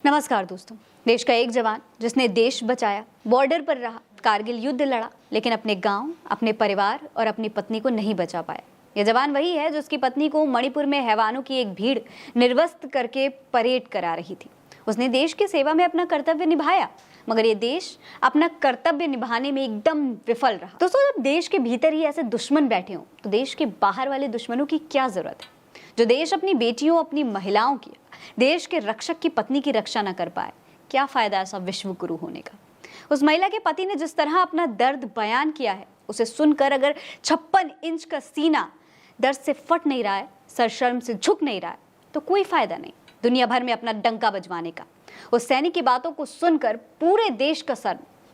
नमस्कार दोस्तों। देश का एक जवान जिसने देश बचाया, बॉर्डर पर रहा, कारगिल युद्ध लड़ा, लेकिन अपने गांव, अपने परिवार और अपनी पत्नी को नहीं बचा पाया। यह जवान वही है जो उसकी पत्नी को मणिपुर में हैवानों की एक भीड़ निर्वस्त करके परेड करा रही थी। उसने देश की सेवा में अपना कर्तव्य निभाया, मगर ये देश अपना कर्तव्य निभाने में एकदम विफल रहा। दोस्तों, जब देश के भीतर ही ऐसे दुश्मन बैठे हों तो देश के बाहर वाले दुश्मनों की क्या जरूरत है? जो देश अपनी बेटियों, अपनी महिलाओं की, देश के रक्षक की पत्नी की रक्षा न कर पाए, क्या फायदा ऐसा विश्व गुरु होने का? उस महिला के पति ने जिस तरह अपना दर्द बयान किया है, उसे सुनकर अगर 56 इंच का सीना दर्द से फट नहीं रहा है, सरशर्म से झुक नहीं रहा है, तो कोई फायदा नहीं दुनिया भर में अपना डंका बजवाने का। उस सैनिक की बातों को सुनकर पूरे देश का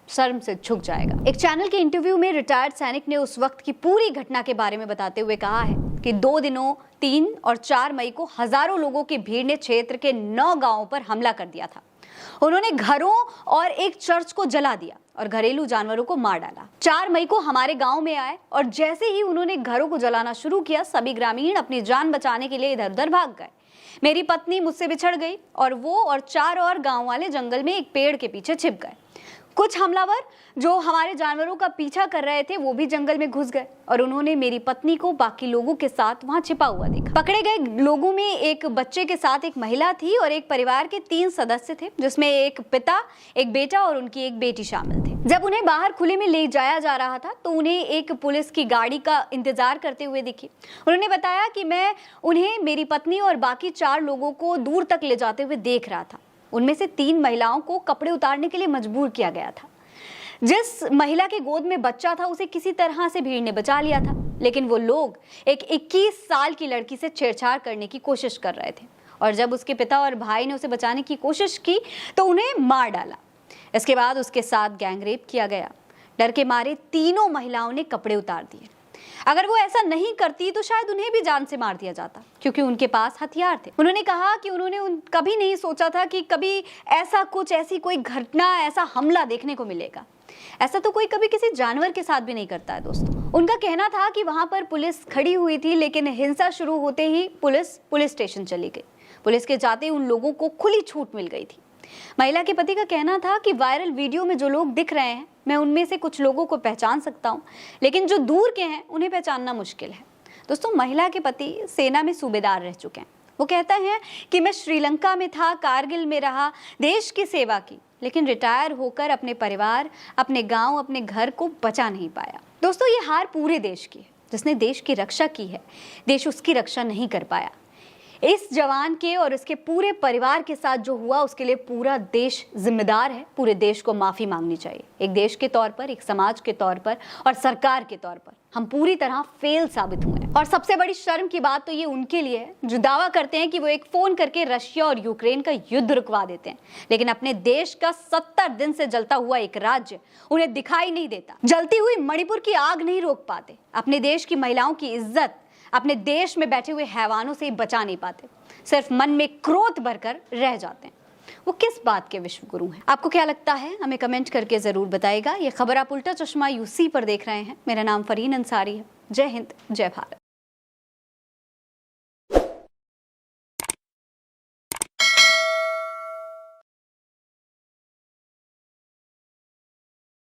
शर्म से झुक जाएगा। एक चैनल के इंटरव्यू में रिटायर्ड सैनिक ने उस वक्त की पूरी घटना के बारे में बताते हुए कहा है कि 2 दिनों 3 और 4 मई को हजारों लोगों की भीड़ ने क्षेत्र के 9 गांवों पर हमला कर दिया था। उन्होंने घरों और एक चर्च को जला दिया और घरेलू जानवरों को मार डाला। 4 मई को हमारे गांव में आए और जैसे ही उन्होंने घरों को जलाना शुरू किया, सभी ग्रामीण अपनी जान बचाने के लिए इधर उधर भाग गए। मेरी पत्नी मुझसे बिछड़ गई और वो और 4 और गांव वाले जंगल में एक पेड़ के पीछे छिप गए। कुछ हमलावर जो हमारे जानवरों का पीछा कर रहे थे वो भी जंगल में घुस गए और उन्होंने मेरी पत्नी को बाकी लोगों के साथ वहां छिपा हुआ देखा। पकड़े गए लोगों में एक बच्चे के साथ एक महिला थी और एक परिवार के 3 सदस्य थे, जिसमें एक पिता, एक बेटा और उनकी एक बेटी शामिल थे। जब उन्हें बाहर खुले में ले जाया जा रहा था तो उन्हें एक पुलिस की गाड़ी का इंतजार करते हुए दिखी। उन्होंने बताया कि मैं उन्हें, मेरी पत्नी और बाकी 4 लोगों को दूर तक ले जाते हुए देख रहा था। उनमें से 3 महिलाओं को कपड़े उतारने के लिए मजबूर किया गया था। जिस महिला के गोद में बच्चा था उसे किसी तरह से भीड़ ने बचा लिया था, लेकिन वो लोग एक 21 साल की लड़की से छेड़छाड़ करने की कोशिश कर रहे थे और जब उसके पिता और भाई ने उसे बचाने की कोशिश की तो उन्हें मार डाला। इसके बाद उसके साथ गैंगरेप किया गया। डर के मारे तीनों महिलाओं ने कपड़े उतार दिए। अगर वो ऐसा नहीं करती तो शायद उन्हें भी जान से मार दिया जाता, क्योंकि उनके पास हथियार थे। उन्होंने कहा कि उन्होंने कभी नहीं सोचा था कि कभी ऐसी कोई घटना, ऐसा हमला देखने को मिलेगा। ऐसा तो कोई कभी किसी जानवर के साथ भी नहीं करता है दोस्तों। उनका कहना था कि वहां पर पुलिस खड़ी हुई थी, लेकिन हिंसा शुरू होते ही पुलिस स्टेशन चली गई। पुलिस के जाते उन लोगों को खुली छूट मिल गई थी। महिला के पति का कहना था कि वायरल वीडियो में जो लोग दिख रहे हैं, मैं उनमें से कुछ लोगों को पहचान सकता हूं, लेकिन जो दूर के हैं उन्हें पहचानना मुश्किल है। दोस्तों, महिला के पति सेना में सूबेदार रह चुके हैं। वो कहता है कि मैं श्रीलंका में था, कारगिल में रहा, देश की सेवा की, लेकिन रिटायर होकर अपने परिवार, अपने गांव, अपने घर को बचा नहीं पाया। दोस्तों, ये हार पूरे देश की है। जिसने देश की रक्षा की है, देश उसकी रक्षा नहीं कर पाया। इस जवान के और इसके पूरे परिवार के साथ जो हुआ उसके लिए पूरा देश जिम्मेदार है। पूरे देश को माफी मांगनी चाहिए। एक देश के तौर पर, एक समाज के तौर पर और सरकार के तौर पर हम पूरी तरह फेल साबित हुए हैं। और सबसे बड़ी शर्म की बात तो ये उनके लिए है जो दावा करते हैं कि वो एक फोन करके रशिया और यूक्रेन का युद्ध रुकवा देते हैं, लेकिन अपने देश का 70 दिन से जलता हुआ एक राज्य उन्हें दिखाई नहीं देता। जलती हुई मणिपुर की आग नहीं रोक पाते। अपने देश की महिलाओं की इज्जत अपने देश में बैठे हुए हैवानों से बचा नहीं पाते। सिर्फ मन में क्रोध भरकर रह जाते हैं। वो किस बात के विश्व गुरु हैं? आपको क्या लगता है? हमें कमेंट करके जरूर बताइएगा। ये खबर आप उल्टा चश्मा यूसी पर देख रहे हैं। मेरा नाम फरीन अंसारी है। जय हिंद, जय भारत।